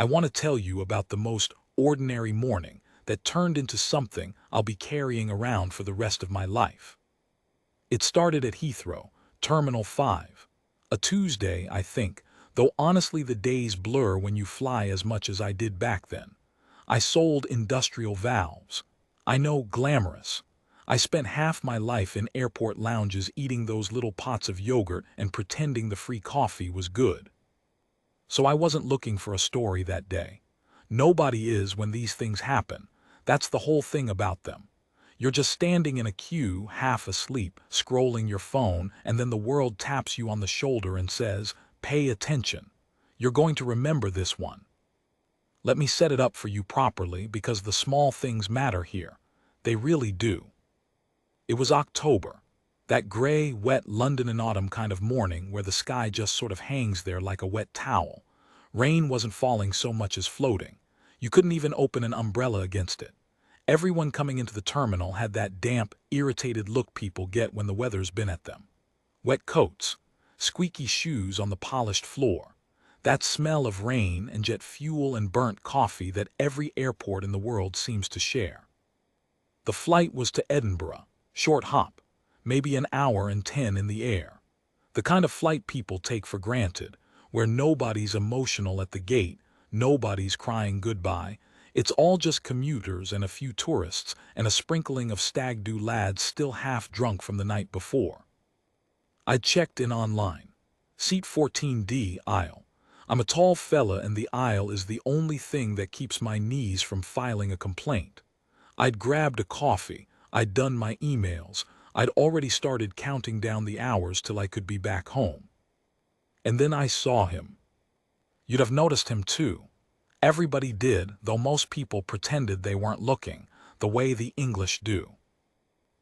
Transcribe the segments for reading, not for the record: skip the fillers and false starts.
I want to tell you about the most ordinary morning that turned into something I'll be carrying around for the rest of my life. It started at Heathrow, Terminal 5. A Tuesday, I think, though honestly the days blur when you fly as much as I did back then. I sold industrial valves. I know, glamorous. I spent half my life in airport lounges eating those little pots of yogurt and pretending the free coffee was good. So I wasn't looking for a story that day. Nobody is when these things happen. That's the whole thing about them. You're just standing in a queue, half asleep, scrolling your phone, and then the world taps you on the shoulder and says, "Pay attention. You're going to remember this one." Let me set it up for you properly because the small things matter here. They really do. It was October. That gray, wet London in autumn kind of morning where the sky just sort of hangs there like a wet towel. Rain wasn't falling so much as floating. You couldn't even open an umbrella against it. Everyone coming into the terminal had that damp, irritated look people get when the weather's been at them. Wet coats, squeaky shoes on the polished floor, that smell of rain and jet fuel and burnt coffee that every airport in the world seems to share. The flight was to Edinburgh, short hop, maybe an hour and 10 in the air. The kind of flight people take for granted, where nobody's emotional at the gate, nobody's crying goodbye. It's all just commuters and a few tourists and a sprinkling of stag-do lads still half drunk from the night before. I'd checked in online. Seat 14D, aisle. I'm a tall fella and the aisle is the only thing that keeps my knees from filing a complaint. I'd grabbed a coffee, I'd done my emails, I'd already started counting down the hours till I could be back home. And then I saw him. You'd have noticed him too. Everybody did, though most people pretended they weren't looking, the way the English do.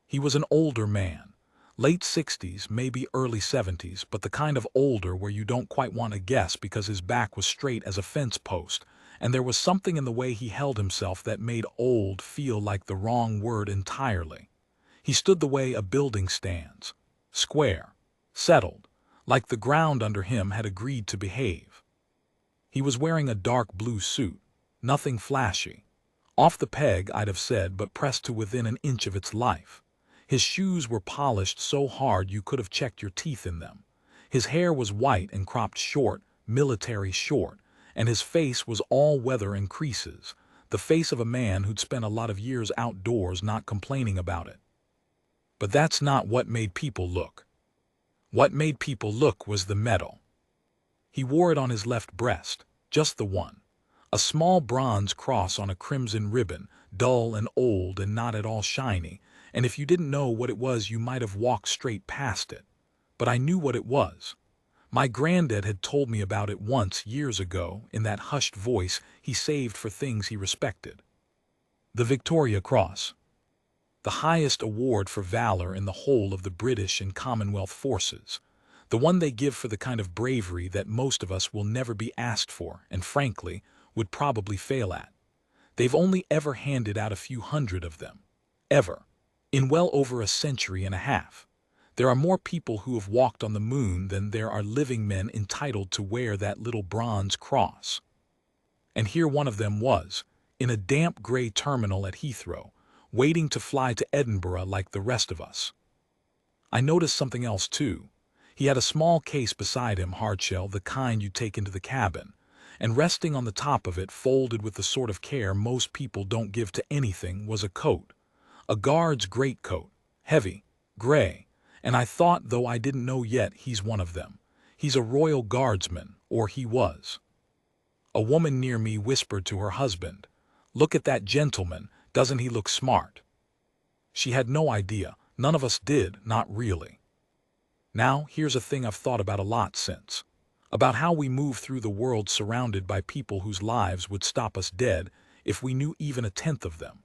He was an older man, late 60s, maybe early 70s, but the kind of older where you don't quite want to guess because his back was straight as a fence post, and there was something in the way he held himself that made old feel like the wrong word entirely. He stood the way a building stands, square, settled, like the ground under him had agreed to behave. He was wearing a dark blue suit, nothing flashy. Off the peg, I'd have said, but pressed to within an inch of its life. His shoes were polished so hard you could have checked your teeth in them. His hair was white and cropped short, military short, and his face was all weather and creases, the face of a man who'd spent a lot of years outdoors not complaining about it. But that's not what made people look. What made people look was the medal. He wore it on his left breast, just the one. A small bronze cross on a crimson ribbon, dull and old and not at all shiny, and if you didn't know what it was you might have walked straight past it. But I knew what it was. My granddad had told me about it once years ago in that hushed voice he saved for things he respected. The Victoria Cross. The highest award for valor in the whole of the British and Commonwealth forces. The one they give for the kind of bravery that most of us will never be asked for and, frankly, would probably fail at. They've only ever handed out a few hundred of them. Ever. In well over a century and a half. There are more people who have walked on the moon than there are living men entitled to wear that little bronze cross. And here one of them was, in a damp gray terminal at Heathrow, waiting to fly to Edinburgh like the rest of us. I noticed something else too. He had a small case beside him, hardshell, the kind you take into the cabin, and resting on the top of it, folded with the sort of care most people don't give to anything, was a coat. A guard's greatcoat, heavy, gray, and I thought, though I didn't know yet, he's one of them. He's a royal guardsman, or he was. A woman near me whispered to her husband, "Look at that gentleman, doesn't he look smart?" She had no idea, none of us did, not really. Now, here's a thing I've thought about a lot since. About how we move through the world surrounded by people whose lives would stop us dead if we knew even a tenth of them.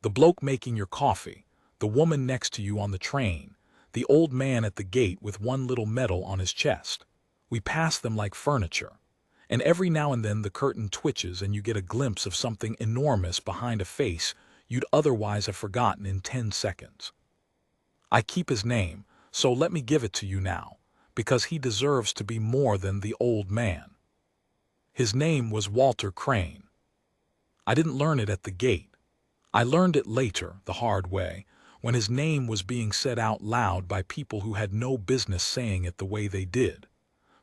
The bloke making your coffee, the woman next to you on the train, the old man at the gate with one little medal on his chest. We pass them like furniture. And every now and then the curtain twitches and you get a glimpse of something enormous behind a face you'd otherwise have forgotten in 10 seconds. I keep his name, so let me give it to you now, because he deserves to be more than the old man. His name was Walter Crane. I didn't learn it at the gate. I learned it later, the hard way, when his name was being said out loud by people who had no business saying it the way they did.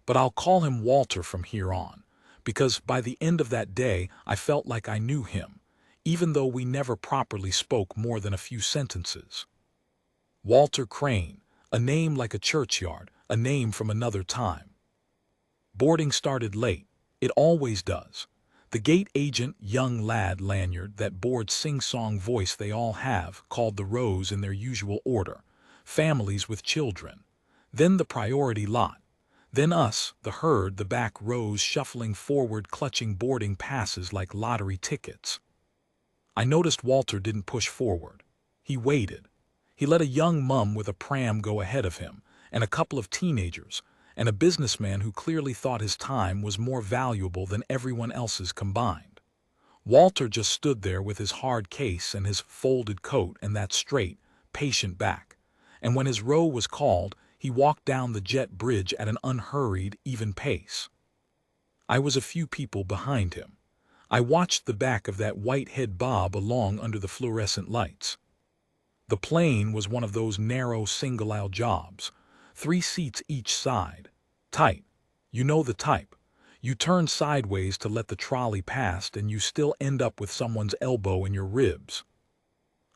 But I'll call him Walter from here on, because by the end of that day I felt like I knew him, even though we never properly spoke more than a few sentences. Walter Crane, a name like a churchyard, a name from another time. Boarding started late. It always does. The gate agent, young lad lanyard, that bored sing-song voice they all have, called the rows in their usual order, families with children. Then the priority lot. Then us, the herd, the back rows shuffling forward, clutching boarding passes like lottery tickets. I noticed Walter didn't push forward. He waited. He let a young mum with a pram go ahead of him, and a couple of teenagers, and a businessman who clearly thought his time was more valuable than everyone else's combined. Walter just stood there with his hard case and his folded coat and that straight, patient back. And when his row was called, he walked down the jet bridge at an unhurried, even pace. I was a few people behind him. I watched the back of that white head bob along under the fluorescent lights. The plane was one of those narrow single-aisle jobs, 3 seats each side. Tight. You know the type. You turn sideways to let the trolley pass and you still end up with someone's elbow in your ribs.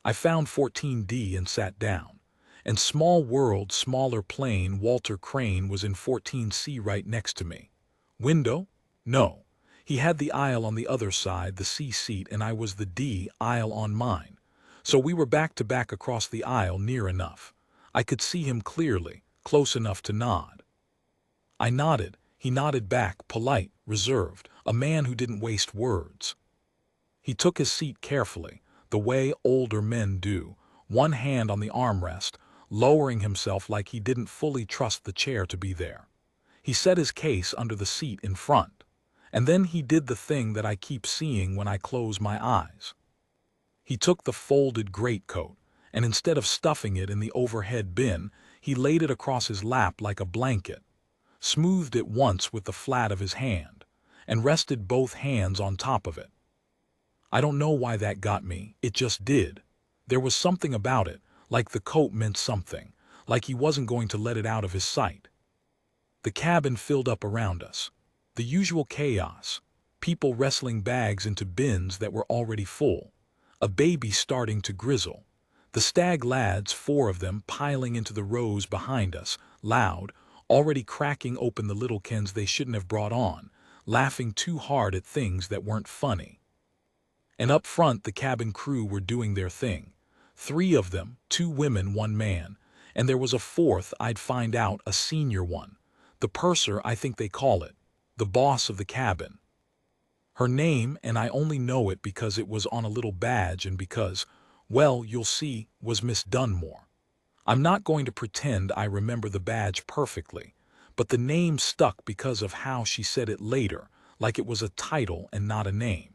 I found 14D and sat down. And small world, smaller plane, Walter Crane was in 14C right next to me. Window? No. He had the aisle on the other side, the C seat, and I was the D aisle on mine. So we were back to back across the aisle near enough. I could see him clearly, close enough to nod. I nodded. He nodded back, polite, reserved, a man who didn't waste words. He took his seat carefully, the way older men do, one hand on the armrest, lowering himself like he didn't fully trust the chair to be there. He set his case under the seat in front, and then he did the thing that I keep seeing when I close my eyes. He took the folded greatcoat, and instead of stuffing it in the overhead bin, he laid it across his lap like a blanket, smoothed it once with the flat of his hand, and rested both hands on top of it. I don't know why that got me, it just did. There was something about it, like the coat meant something, like he wasn't going to let it out of his sight. The cabin filled up around us. The usual chaos, people wrestling bags into bins that were already full, a baby starting to grizzle, the stag lads, 4 of them, piling into the rows behind us, loud, already cracking open the little cans they shouldn't have brought on, laughing too hard at things that weren't funny. And up front the cabin crew were doing their thing. 3 of them, 2 women, 1 man, and there was a 4th I'd find out, a senior one. The purser, I think they call it, the boss of the cabin. Her name, and I only know it because it was on a little badge and because, well, you'll see, was Miss Dunmore. I'm not going to pretend I remember the badge perfectly, but the name stuck because of how she said it later, like it was a title and not a name.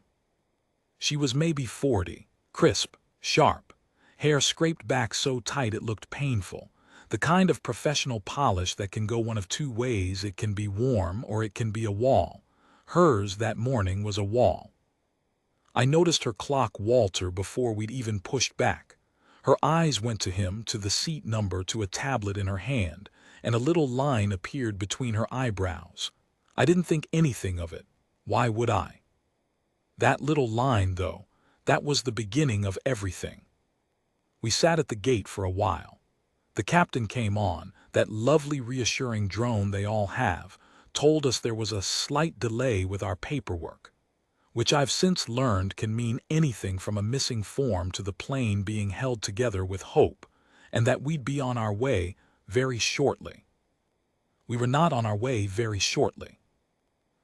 She was maybe 40, crisp, sharp, hair scraped back so tight it looked painful, the kind of professional polish that can go one of 2 ways. It can be warm or it can be a wall. Hers that morning was a wall. I noticed her clock Walter before we'd even pushed back. Her eyes went to him, to the seat number, to a tablet in her hand, and a little line appeared between her eyebrows. I didn't think anything of it. Why would I? That little line, though, that was the beginning of everything. We sat at the gate for a while. The captain came on, that lovely reassuring drone they all have, told us there was a slight delay with our paperwork, which I've since learned can mean anything from a missing form to the plane being held together with hope, and that we'd be on our way very shortly. We were not on our way very shortly.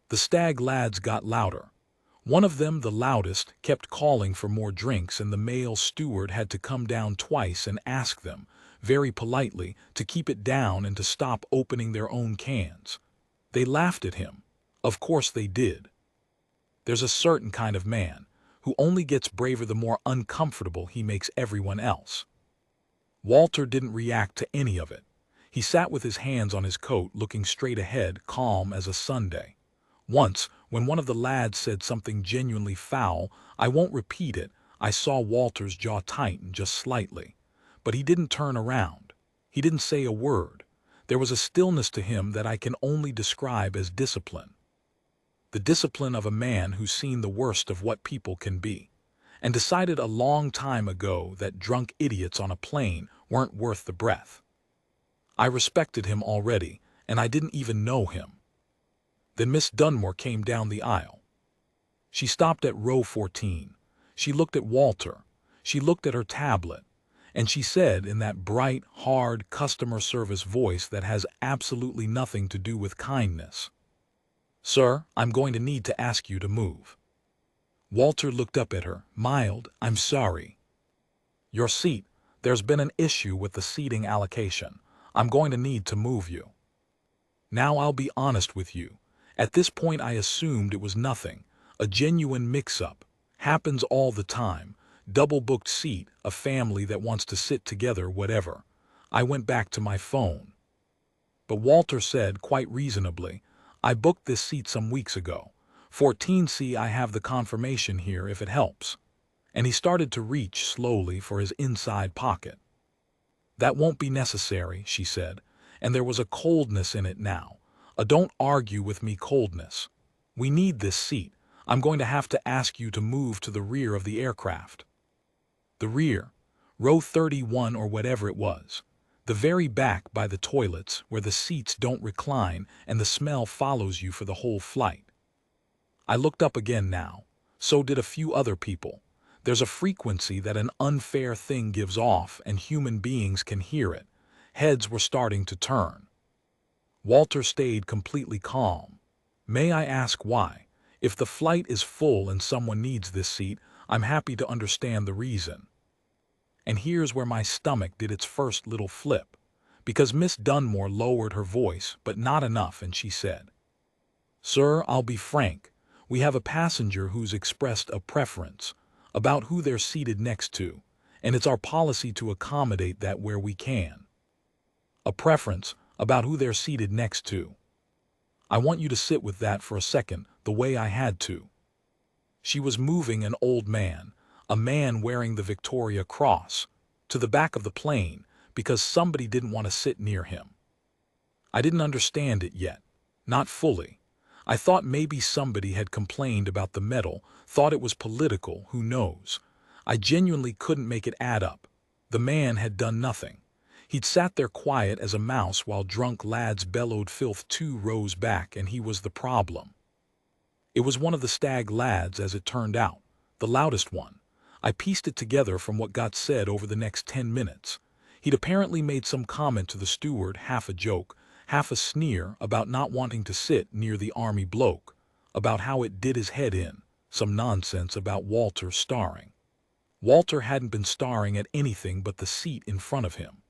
The stag lads got louder. One of them, the loudest, kept calling for more drinks, and the male steward had to come down twice and ask them, very politely, to keep it down and to stop opening their own cans. They laughed at him. Of course they did. There's a certain kind of man who only gets braver the more uncomfortable he makes everyone else. Walter didn't react to any of it. He sat with his hands on his coat, looking straight ahead, calm as a Sunday. Once, when one of the lads said something genuinely foul, I won't repeat it, I saw Walter's jaw tighten just slightly. But he didn't turn around. He didn't say a word. There was a stillness to him that I can only describe as discipline. The discipline of a man who's seen the worst of what people can be, and decided a long time ago that drunk idiots on a plane weren't worth the breath. I respected him already, and I didn't even know him. Then Miss Dunmore came down the aisle. She stopped at row 14. She looked at Walter. She looked at her tablet. And she said in that bright, hard customer service voice that has absolutely nothing to do with kindness, "Sir, I'm going to need to ask you to move." Walter looked up at her, mild, "I'm sorry." "Your seat. There's been an issue with the seating allocation. I'm going to need to move you." Now I'll be honest with you. At this point I assumed it was nothing, a genuine mix-up. Happens all the time. Double-booked seat, a family that wants to sit together, whatever. I went back to my phone. But Walter said, quite reasonably, "I booked this seat some weeks ago. 14C, I have the confirmation here if it helps." And he started to reach slowly for his inside pocket. "That won't be necessary," she said, and there was a coldness in it now. A don't argue with me coldness. "We need this seat. I'm going to have to ask you to move to the rear of the aircraft." The rear, row 31 or whatever it was. The very back by the toilets where the seats don't recline and the smell follows you for the whole flight. I looked up again now. So did a few other people. There's a frequency that an unfair thing gives off and human beings can hear it. Heads were starting to turn. Walter stayed completely calm. "May I ask why? If the flight is full and someone needs this seat, I'm happy to understand the reason." And here's where my stomach did its first little flip, because Miss Dunmore lowered her voice, but not enough, and she said, "Sir, I'll be frank. We have a passenger who's expressed a preference about who they're seated next to, and it's our policy to accommodate that where we can." A preference about who they're seated next to. I want you to sit with that for a second, the way I had to. She was moving an old man, a man wearing the Victoria Cross, to the back of the plane because somebody didn't want to sit near him. I didn't understand it yet. Not fully. I thought maybe somebody had complained about the medal, thought it was political, who knows. I genuinely couldn't make it add up. The man had done nothing. He'd sat there quiet as a mouse while drunk lads bellowed filth 2 rows back, and he was the problem. It was one of the stag lads, as it turned out, the loudest one. I pieced it together from what got said over the next 10 minutes. He'd apparently made some comment to the steward, half a joke, half a sneer, about not wanting to sit near the army bloke, about how it did his head in, some nonsense about Walter starring. Walter hadn't been starring at anything but the seat in front of him.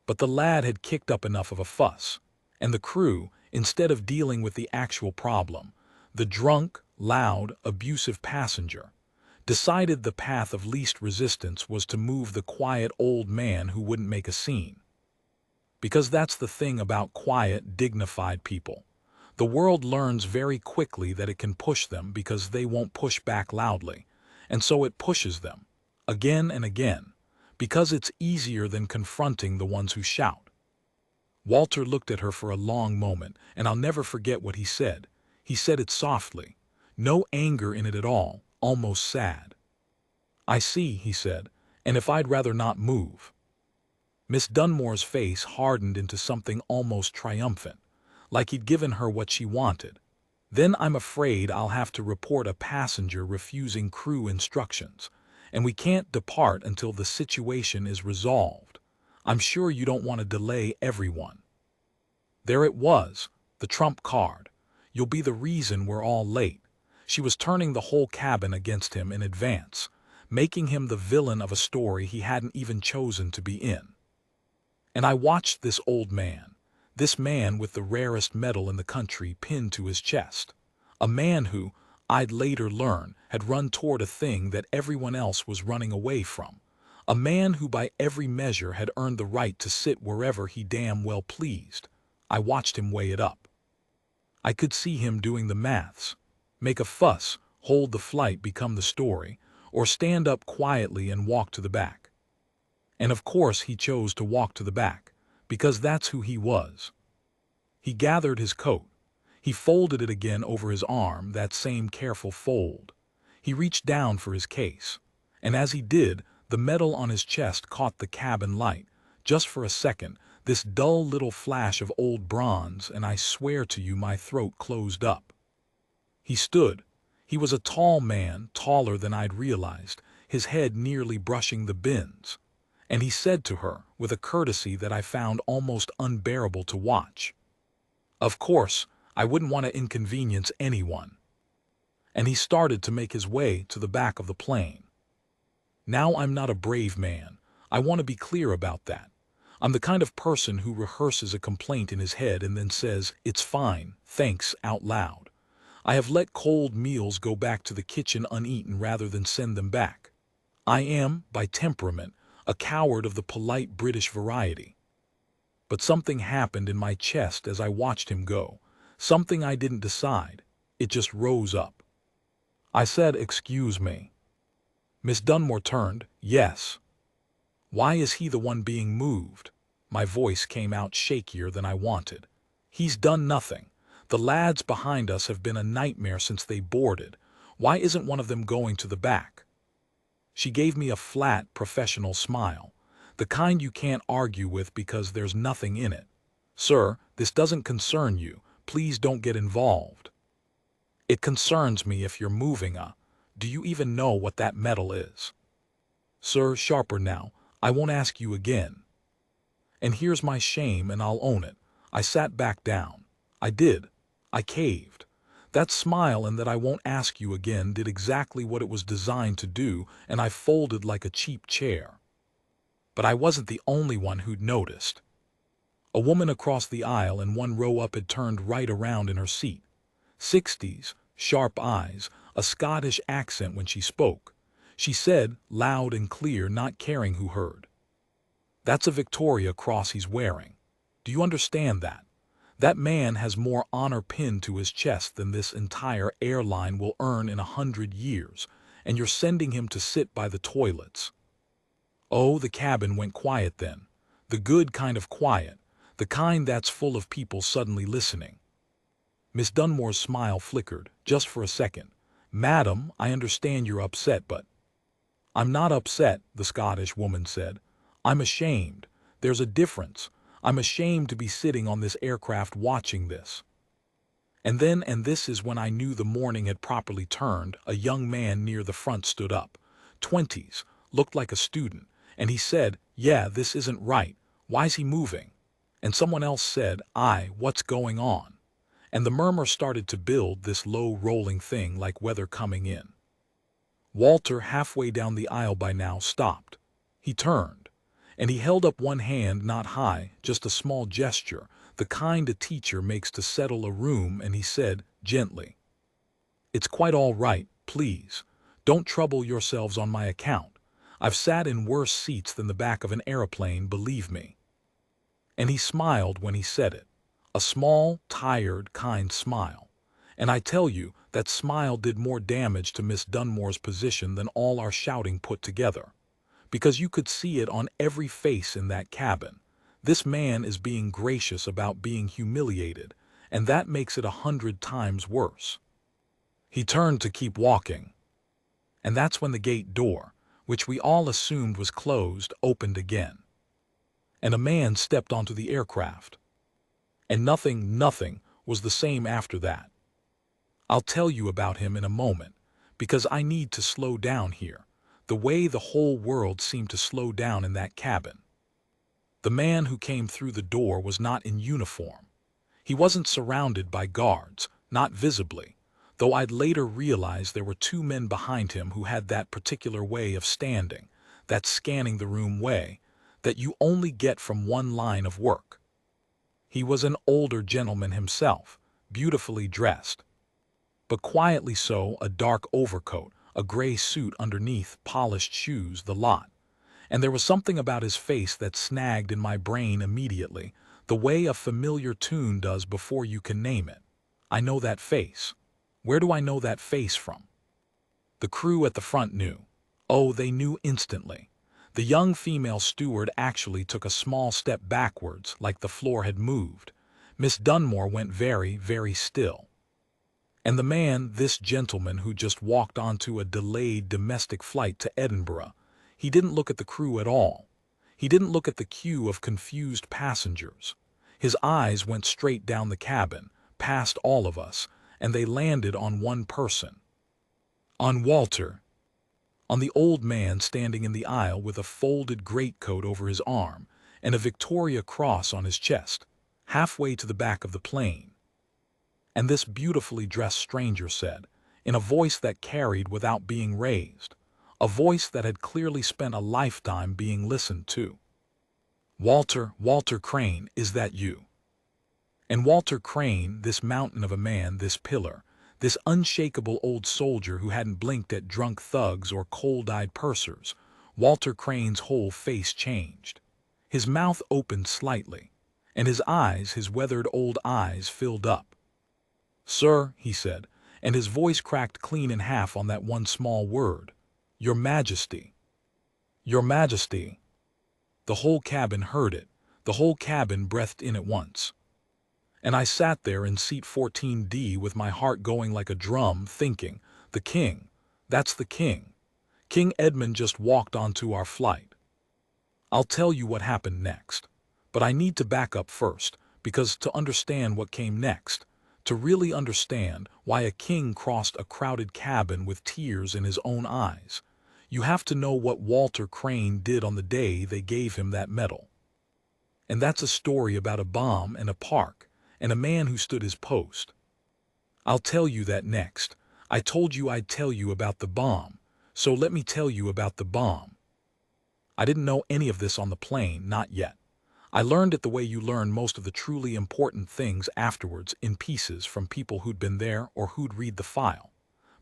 But the lad had kicked up enough of a fuss, and the crew, instead of dealing with the actual problem, the drunk, loud, abusive passenger, decided the path of least resistance was to move the quiet old man who wouldn't make a scene. Because that's the thing about quiet, dignified people. The world learns very quickly that it can push them because they won't push back loudly, and so it pushes them, again and again, because it's easier than confronting the ones who shout. Walter looked at her for a long moment, and I'll never forget what he said. He said it softly, no anger in it at all, almost sad. "I see," he said, "and if I'd rather not move." Miss Dunmore's face hardened into something almost triumphant, like he'd given her what she wanted. "Then I'm afraid I'll have to report a passenger refusing crew instructions, and we can't depart until the situation is resolved. I'm sure you don't want to delay everyone." There it was, the trump card. "You'll be the reason we're all late." She was turning the whole cabin against him in advance, making him the villain of a story he hadn't even chosen to be in. And I watched this old man, this man with the rarest medal in the country pinned to his chest, a man who, I'd later learn, had run toward a thing that everyone else was running away from, a man who by every measure had earned the right to sit wherever he damn well pleased. I watched him weigh it up. I could see him doing the maths. Make a fuss, hold the flight become the story, or stand up quietly and walk to the back. And of course he chose to walk to the back, because that's who he was. He gathered his coat. He folded it again over his arm, that same careful fold. He reached down for his case, and as he did, the metal on his chest caught the cabin light. Just for a second, this dull little flash of old bronze, and I swear to you my throat closed up. He stood. He was a tall man, taller than I'd realized, his head nearly brushing the bins. And he said to her, with a courtesy that I found almost unbearable to watch, "Of course, I wouldn't want to inconvenience anyone." And he started to make his way to the back of the plane. Now I'm not a brave man. I want to be clear about that. I'm the kind of person who rehearses a complaint in his head and then says, "It's fine, thanks," out loud. I have let cold meals go back to the kitchen uneaten rather than send them back. I am, by temperament, a coward of the polite British variety. But something happened in my chest as I watched him go. Something I didn't decide. It just rose up. I said, "Excuse me." Miss Dunmore turned, "Yes." "Why is he the one being moved?" My voice came out shakier than I wanted. "He's done nothing. The lads behind us have been a nightmare since they boarded. Why isn't one of them going to the back?" She gave me a flat, professional smile, the kind you can't argue with because there's nothing in it. "Sir, this doesn't concern you. Please don't get involved." "It concerns me if you're moving do you even know what that metal is?" "Sir, sharper now. I won't ask you again." And here's my shame, and I'll own it. I sat back down. I did. I caved. That smile and that "I won't ask you again" did exactly what it was designed to do, and I folded like a cheap chair. But I wasn't the only one who'd noticed. A woman across the aisle and one row up had turned right around in her seat. 60s, sharp eyes, a Scottish accent when she spoke. She said, loud and clear, not caring who heard, "That's a Victoria Cross he's wearing. Do you understand that? That man has more honor pinned to his chest than this entire airline will earn in 100 years, and you're sending him to sit by the toilets." Oh, the cabin went quiet then. The good kind of quiet, the kind that's full of people suddenly listening. Miss Dunmore's smile flickered, just for a second. "Madam, I understand you're upset, but—" "I'm not upset," the Scottish woman said. "I'm ashamed. There's a difference. I'm ashamed to be sitting on this aircraft watching this." And this is when I knew the morning had properly turned, a young man near the front stood up. 20s, looked like a student, and he said, "Yeah, this isn't right. Why's he moving?" And someone else said, "What's going on?" And the murmur started to build, this low rolling thing like weather coming in. Walter, halfway down the aisle by now, stopped. He turned, and he held up one hand, not high, just a small gesture, the kind a teacher makes to settle a room, and he said, gently, "It's quite all right, please. Don't trouble yourselves on my account. I've sat in worse seats than the back of an aeroplane, believe me." And he smiled when he said it. A small, tired, kind smile. And I tell you, that smile did more damage to Miss Dunmore's position than all our shouting put together. Because you could see it on every face in that cabin. This man is being gracious about being humiliated, and that makes it 100 times worse. He turned to keep walking. And that's when the gate door, which we all assumed was closed, opened again. And a man stepped onto the aircraft. And nothing was the same after that. I'll tell you about him in a moment, because I need to slow down here, the way the whole world seemed to slow down in that cabin. The man who came through the door was not in uniform. He wasn't surrounded by guards, not visibly, though I'd later realize there were two men behind him who had that particular way of standing, that scanning the room way, that you only get from one line of work. He was an older gentleman himself, beautifully dressed. But quietly so, a dark overcoat, a gray suit underneath, polished shoes, the lot. And there was something about his face that snagged in my brain immediately, the way a familiar tune does before you can name it. I know that face. Where do I know that face from? The crew at the front knew. Oh, they knew instantly. The young female steward actually took a small step backwards, like the floor had moved. Miss Dunmore went very, very still. And the man, this gentleman who just walked onto a delayed domestic flight to Edinburgh, he didn't look at the crew at all. He didn't look at the queue of confused passengers. His eyes went straight down the cabin, past all of us, and they landed on one person. On Walter. On the old man standing in the aisle with a folded greatcoat over his arm and a Victoria Cross on his chest, halfway to the back of the plane. And this beautifully dressed stranger said, in a voice that carried without being raised, a voice that had clearly spent a lifetime being listened to. Walter, Walter Crane, is that you? And Walter Crane, this mountain of a man, this pillar, this unshakable old soldier who hadn't blinked at drunk thugs or cold-eyed pursers, Walter Crane's whole face changed. His mouth opened slightly, and his eyes, his weathered old eyes, filled up. "Sir," he said, and his voice cracked clean in half on that one small word. "Your Majesty." "Your Majesty." The whole cabin heard it. The whole cabin breathed in at once. And I sat there in seat 14D with my heart going like a drum, thinking, the king, that's the king. King Edmund just walked onto our flight. I'll tell you what happened next. But I need to back up first, because to understand what came next, to really understand why a king crossed a crowded cabin with tears in his own eyes, you have to know what Walter Crane did on the day they gave him that medal. And that's a story about a bomb and a park, and a man who stood his post. I'll tell you that next. I told you I'd tell you about the bomb, so let me tell you about the bomb. I didn't know any of this on the plane, not yet. I learned it the way you learn most of the truly important things afterwards in pieces from people who'd been there or who'd read the file.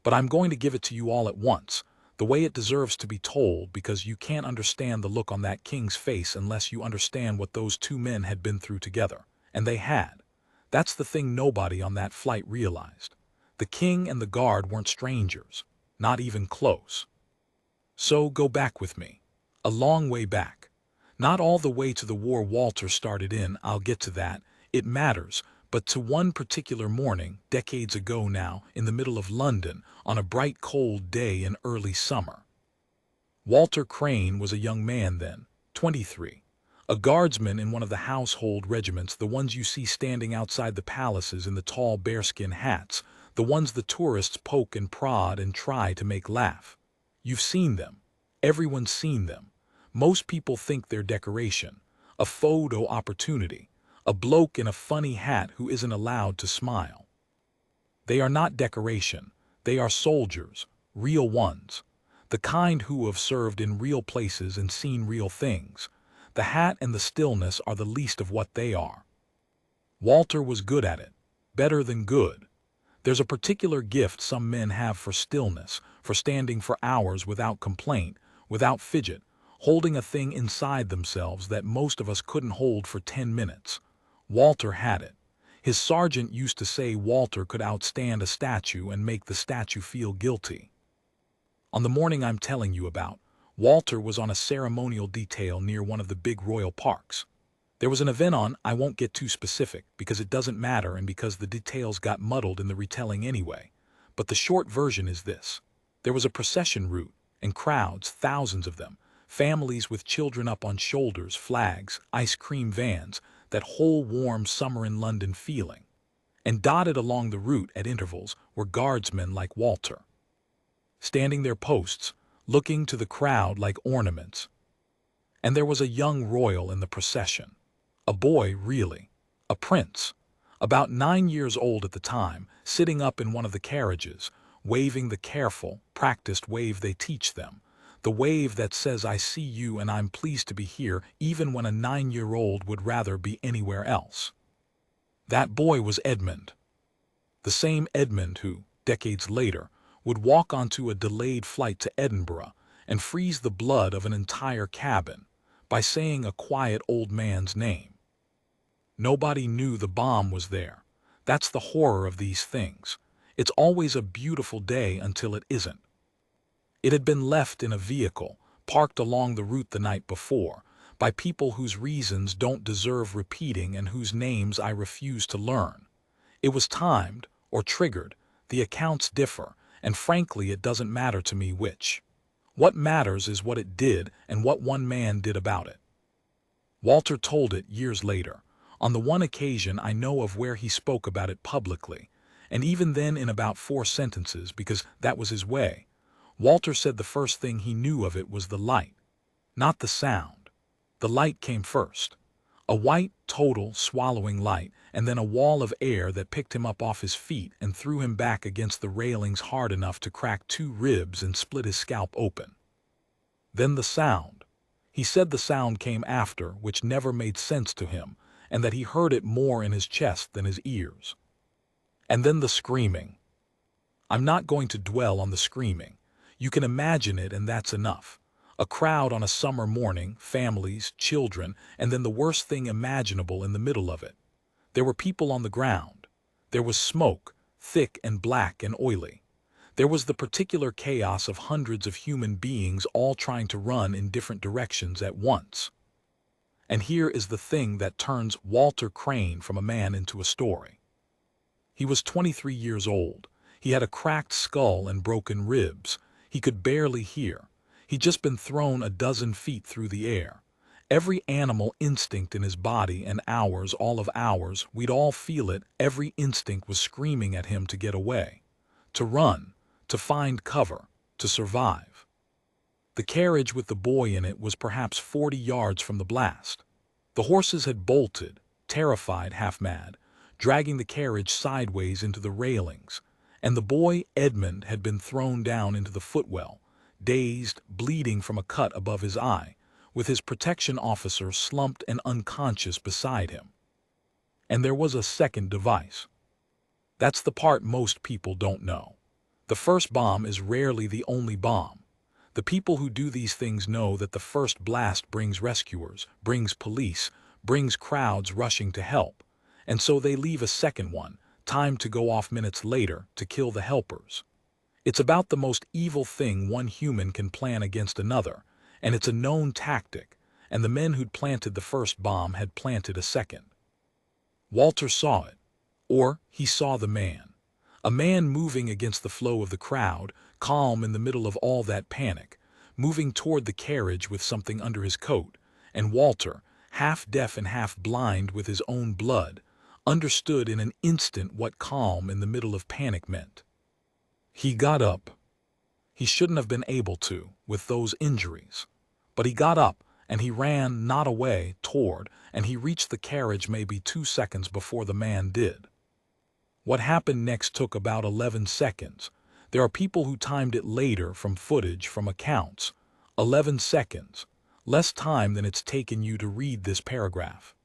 But I'm going to give it to you all at once, the way it deserves to be told, because you can't understand the look on that king's face unless you understand what those two men had been through together. And they had. That's the thing nobody on that flight realized. The king and the guard weren't strangers, not even close. So go back with me. A long way back. Not all the way to the war Walter started in, I'll get to that, it matters, but to one particular morning, decades ago now, in the middle of London, on a bright cold day in early summer. Walter Crane was a young man then, 23, a guardsman in one of the household regiments, the ones you see standing outside the palaces in the tall bearskin hats, the ones the tourists poke and prod and try to make laugh. You've seen them. Everyone's seen them. Most people think they're decoration, a photo opportunity, a bloke in a funny hat who isn't allowed to smile. They are not decoration. They are soldiers, real ones, the kind who have served in real places and seen real things. The hat and the stillness are the least of what they are. Walter was good at it, better than good. There's a particular gift some men have for stillness, for standing for hours without complaint, without fidget, holding a thing inside themselves that most of us couldn't hold for 10 minutes. Walter had it. His sergeant used to say Walter could outstand a statue and make the statue feel guilty. On the morning I'm telling you about, Walter was on a ceremonial detail near one of the big royal parks. There was an event on, I won't get too specific because it doesn't matter and because the details got muddled in the retelling anyway. But the short version is this. There was a procession route, and crowds, thousands of them, families with children up on shoulders, flags, ice cream vans, that whole warm summer in London feeling. And dotted along the route at intervals were guardsmen like Walter, standing their posts, looking to the crowd like ornaments. And there was a young royal in the procession. A boy, really. A prince. About 9 years old at the time, sitting up in one of the carriages, waving the careful, practiced wave they teach them. The wave that says I see you and I'm pleased to be here even when a 9-year-old would rather be anywhere else. That boy was Edmund. The same Edmund who, decades later, would walk onto a delayed flight to Edinburgh and freeze the blood of an entire cabin by saying a quiet old man's name. Nobody knew the bomb was there. That's the horror of these things. It's always a beautiful day until it isn't. It had been left in a vehicle, parked along the route the night before, by people whose reasons don't deserve repeating and whose names I refuse to learn. It was timed, or triggered, the accounts differ, and frankly it doesn't matter to me which. What matters is what it did and what one man did about it. Walter told it years later. On the one occasion I know of where he spoke about it publicly, and even then in about 4 sentences because that was his way. Walter said the first thing he knew of it was the light, not the sound. The light came first. A white, total, swallowing light, and then a wall of air that picked him up off his feet and threw him back against the railings hard enough to crack 2 ribs and split his scalp open. Then the sound. He said the sound came after, which never made sense to him, and that he heard it more in his chest than his ears. And then the screaming. I'm not going to dwell on the screaming. You can imagine it, and that's enough. A crowd on a summer morning, families, children, and then the worst thing imaginable in the middle of it. There were people on the ground. There was smoke, thick and black and oily. There was the particular chaos of hundreds of human beings all trying to run in different directions at once. And here is the thing that turns Walter Crane from a man into a story. He was 23 years old. He had a cracked skull and broken ribs. He could barely hear. He'd just been thrown a dozen feet through the air. Every animal instinct in his body and ours, all of ours, we'd all feel it, every instinct was screaming at him to get away, to run, to find cover, to survive. The carriage with the boy in it was perhaps 40 yards from the blast. The horses had bolted, terrified, half-mad, dragging the carriage sideways into the railings, and the boy, Edmund, had been thrown down into the footwell, dazed, bleeding from a cut above his eye, with his protection officer slumped and unconscious beside him. And there was a second device. That's the part most people don't know. The first bomb is rarely the only bomb. The people who do these things know that the first blast brings rescuers, brings police, brings crowds rushing to help, and so they leave a second one, timed to go off minutes later, to kill the helpers. It's about the most evil thing one human can plan against another, and it's a known tactic, and the men who'd planted the first bomb had planted a second. Walter saw it, or he saw the man. A man moving against the flow of the crowd, calm in the middle of all that panic, moving toward the carriage with something under his coat, and Walter, half deaf and half blind with his own blood, understood in an instant what calm in the middle of panic meant. He got up. He shouldn't have been able to, with those injuries. But he got up, and he ran, not away, toward, and he reached the carriage maybe 2 seconds before the man did. What happened next took about 11 seconds. There are people who timed it later from footage, from accounts. 11 seconds. Less time than it's taken you to read this paragraph.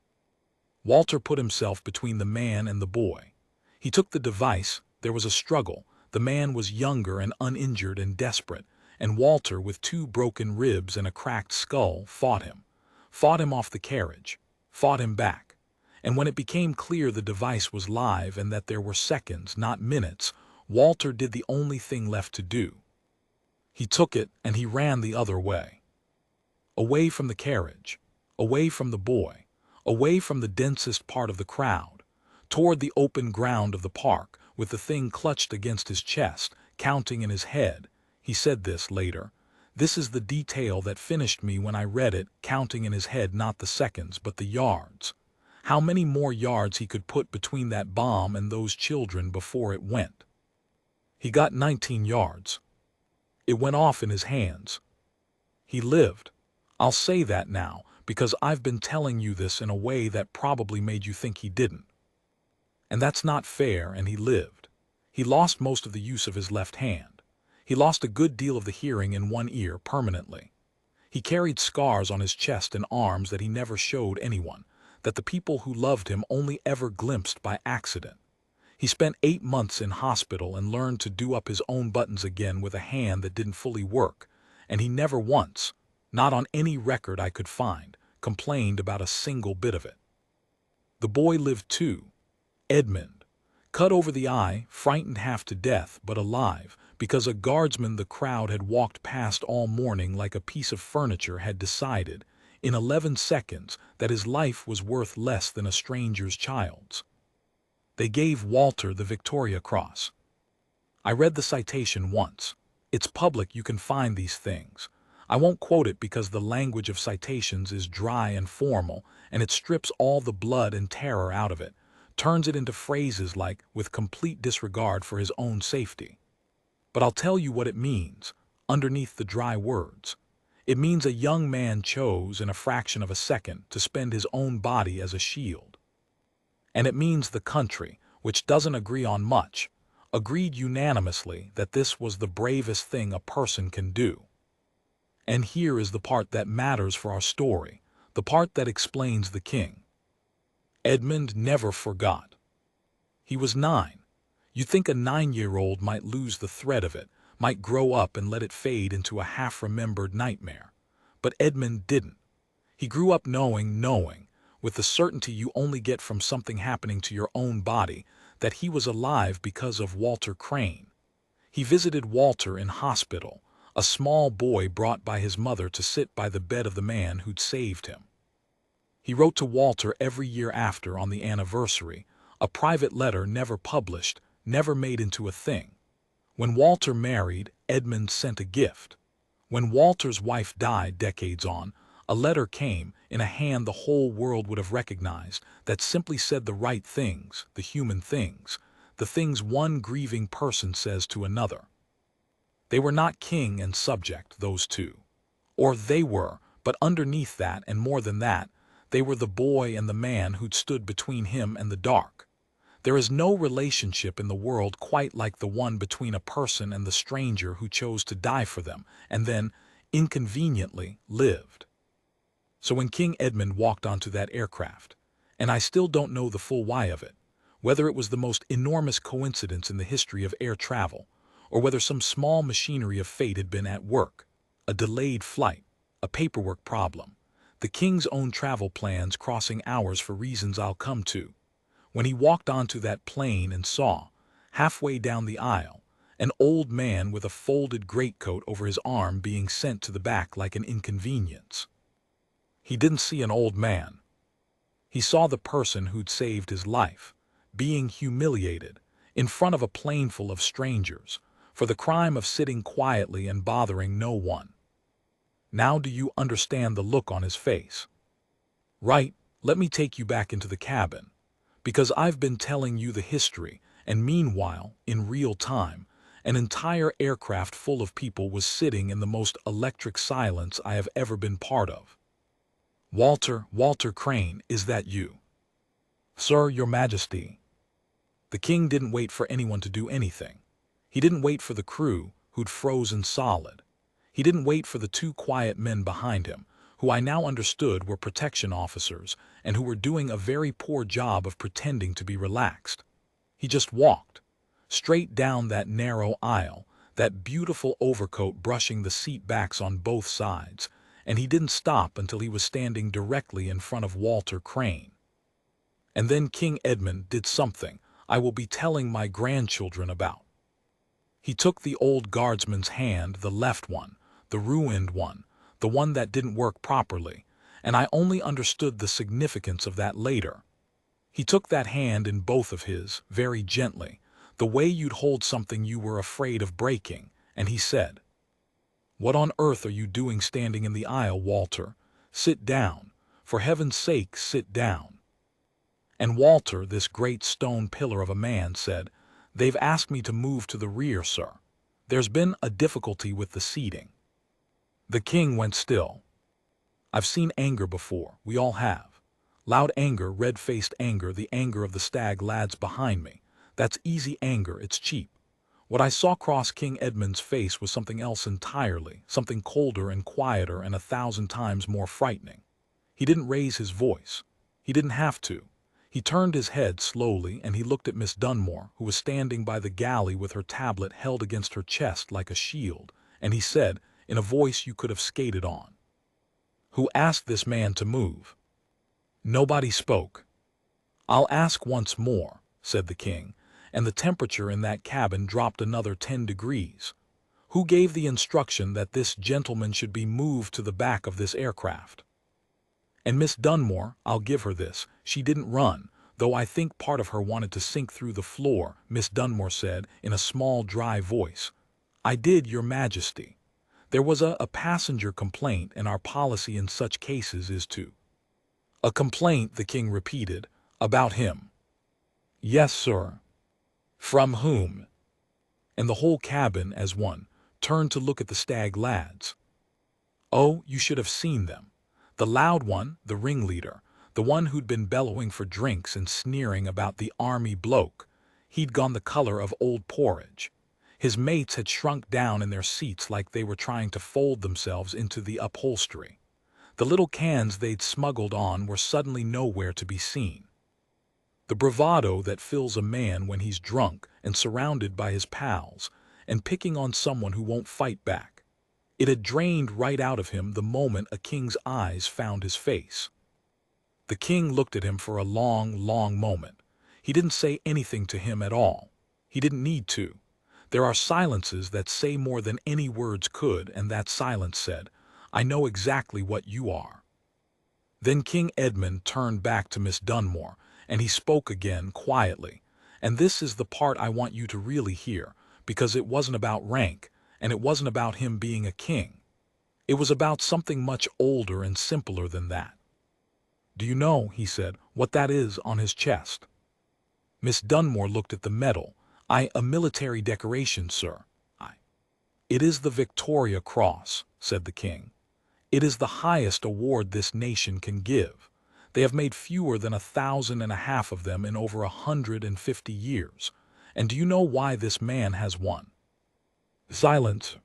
Walter put himself between the man and the boy. He took the device. There was a struggle. The man was younger and uninjured and desperate, and Walter, with 2 broken ribs and a cracked skull, fought him off the carriage, fought him back. And when it became clear the device was live and that there were seconds, not minutes, Walter did the only thing left to do. He took it and he ran the other way. Away from the carriage, away from the boy, away from the densest part of the crowd, toward the open ground of the park, with the thing clutched against his chest, counting in his head. He said this later. This is the detail that finished me when I read it, counting in his head not the seconds but the yards. How many more yards he could put between that bomb and those children before it went. He got 19 yards. It went off in his hands. He lived. I'll say that now, because I've been telling you this in a way that probably made you think he didn't. And that's not fair, and he lived. He lost most of the use of his left hand. He lost a good deal of the hearing in one ear permanently. He carried scars on his chest and arms that he never showed anyone, that the people who loved him only ever glimpsed by accident. He spent 8 months in hospital and learned to do up his own buttons again with a hand that didn't fully work, and he never once, not on any record I could find, complained about a single bit of it. The boy lived too. Edmund. Cut over the eye, frightened half to death, but alive, because a guardsman the crowd had walked past all morning like a piece of furniture had decided, in 11 seconds, that his life was worth less than a stranger's child's. They gave Walter the Victoria Cross. I read the citation once. It's public, you can find these things. I won't quote it because the language of citations is dry and formal, and it strips all the blood and terror out of it, turns it into phrases like, with complete disregard for his own safety. But I'll tell you what it means, underneath the dry words. It means a young man chose, in a fraction of a second, to spend his own body as a shield. And it means the country, which doesn't agree on much, agreed unanimously that this was the bravest thing a person can do. And here is the part that matters for our story, the part that explains the king. Edmund never forgot. He was 9. You'd think a 9-year-old might lose the thread of it, might grow up and let it fade into a half-remembered nightmare. But Edmund didn't. He grew up knowing, with the certainty you only get from something happening to your own body, that he was alive because of Walter Crane. He visited Walter in hospital, a small boy brought by his mother to sit by the bed of the man who'd saved him. He wrote to Walter every year after on the anniversary, a private letter never published, never made into a thing. When Walter married, Edmund sent a gift. When Walter's wife died decades on, a letter came, in a hand the whole world would have recognized, that simply said the right things, the human things, the things one grieving person says to another. They were not king and subject, those two. Or they were, but underneath that, and more than that, they were the boy and the man who'd stood between him and the dark. There is no relationship in the world quite like the one between a person and the stranger who chose to die for them, and then, inconveniently, lived. So when King Edmund walked onto that aircraft, and I still don't know the full why of it, whether it was the most enormous coincidence in the history of air travel, or whether some small machinery of fate had been at work, a delayed flight, a paperwork problem, the king's own travel plans crossing ours for reasons I'll come to. When he walked onto that plane and saw, halfway down the aisle, an old man with a folded greatcoat over his arm being sent to the back like an inconvenience. He didn't see an old man. He saw the person who'd saved his life, being humiliated, in front of a plane full of strangers, for the crime of sitting quietly and bothering no one. Now do you understand the look on his face? Right, let me take you back into the cabin, because I've been telling you the history, and meanwhile, in real time, an entire aircraft full of people was sitting in the most electric silence I have ever been part of. Walter Crane, is that you? Sir, your majesty. The king didn't wait for anyone to do anything. He didn't wait for the crew, who'd frozen solid. He didn't wait for the 2 quiet men behind him, who I now understood were protection officers and who were doing a very poor job of pretending to be relaxed. He just walked, straight down that narrow aisle, that beautiful overcoat brushing the seat backs on both sides, and he didn't stop until he was standing directly in front of Walter Crane. And then King Edmund did something I will be telling my grandchildren about. He took the old guardsman's hand, the left one, the ruined one, the one that didn't work properly, and I only understood the significance of that later. He took that hand in both of his, very gently, the way you'd hold something you were afraid of breaking, and he said, "What on earth are you doing standing in the aisle, Walter? Sit down. For heaven's sake, sit down." And Walter, this great stone pillar of a man, said, "They've asked me to move to the rear, sir. There's been a difficulty with the seating." The king went still. I've seen anger before, we all have. Loud anger, red-faced anger, the anger of the stag lads behind me. That's easy anger, it's cheap. What I saw cross King Edmund's face was something else entirely, something colder and quieter and 1,000 times more frightening. He didn't raise his voice. He didn't have to. He turned his head slowly and he looked at Miss Dunmore, who was standing by the galley with her tablet held against her chest like a shield, and he said, in a voice you could have skated on, "Who asked this man to move?" Nobody spoke. "I'll ask once more," said the king, and the temperature in that cabin dropped another 10 degrees. Who gave the instruction that this gentleman should be moved to the back of this aircraft? And Miss Dunmore, I'll give her this, she didn't run, though I think part of her wanted to sink through the floor, Miss Dunmore said in a small, dry voice. I did, Your Majesty. There was a passenger complaint, and our policy in such cases is to... A complaint, the king repeated, about him. Yes, sir. From whom? And the whole cabin, as one, turned to look at the stag lads. Oh, you should have seen them. The loud one, the ringleader, the one who'd been bellowing for drinks and sneering about the army bloke, he'd gone the color of old porridge. His mates had shrunk down in their seats like they were trying to fold themselves into the upholstery. The little cans they'd smuggled on were suddenly nowhere to be seen. The bravado that fills a man when he's drunk and surrounded by his pals and picking on someone who won't fight back. It had drained right out of him the moment a king's eyes found his face. The king looked at him for a long, long moment. He didn't say anything to him at all. He didn't need to. There are silences that say more than any words could, and that silence said, I know exactly what you are. Then King Edmund turned back to Miss Dunmore, and he spoke again quietly. And this is the part I want you to really hear, because it wasn't about rank, and it wasn't about him being a king. It was about something much older and simpler than that. Do you know, he said, what that is on his chest? Miss Dunmore looked at the medal. A military decoration, sir. It is the Victoria Cross, said the king. It is the highest award this nation can give. They have made fewer than 1,500 of them in over 150 years. And do you know why this man has one? Silence.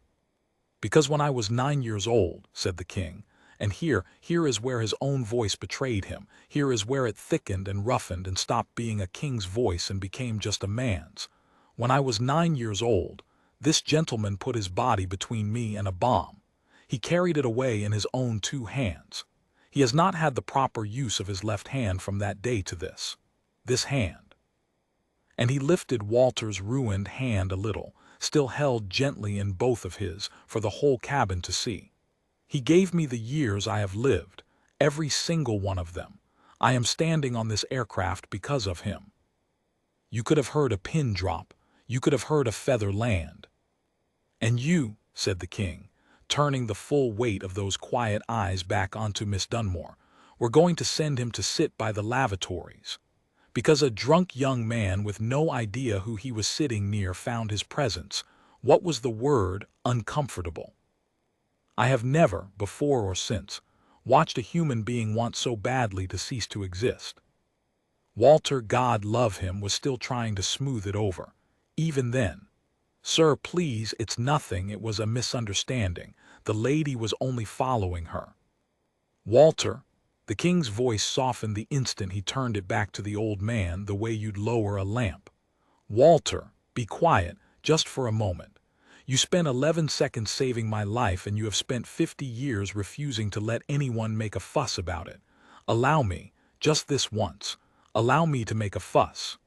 Because when I was 9 years old, said the king, and here is where his own voice betrayed him. Here is where it thickened and roughened and stopped being a king's voice and became just a man's. When I was 9 years old, this gentleman put his body between me and a bomb. He carried it away in his own 2 hands. He has not had the proper use of his left hand from that day to this hand. And he lifted Walter's ruined hand a little, still held gently in both of his, for the whole cabin to see. He gave me the years I have lived, every single one of them. I am standing on this aircraft because of him. You could have heard a pin drop. You could have heard a feather land. And you, said the king, turning the full weight of those quiet eyes back onto Miss Dunmore, were going to send him to sit by the lavatories. Because a drunk young man with no idea who he was sitting near found his presence. What was the word? Uncomfortable. I have never, before or since, watched a human being want so badly to cease to exist. Walter, God love him, was still trying to smooth it over. Even then. Sir, please, it's nothing, it was a misunderstanding. The lady was only following her. Walter, the king's voice softened the instant he turned it back to the old man, the way you'd lower a lamp. Walter, be quiet, just for a moment. You spent 11 seconds saving my life, and you have spent 50 years refusing to let anyone make a fuss about it. Allow me, just this once, allow me to make a fuss.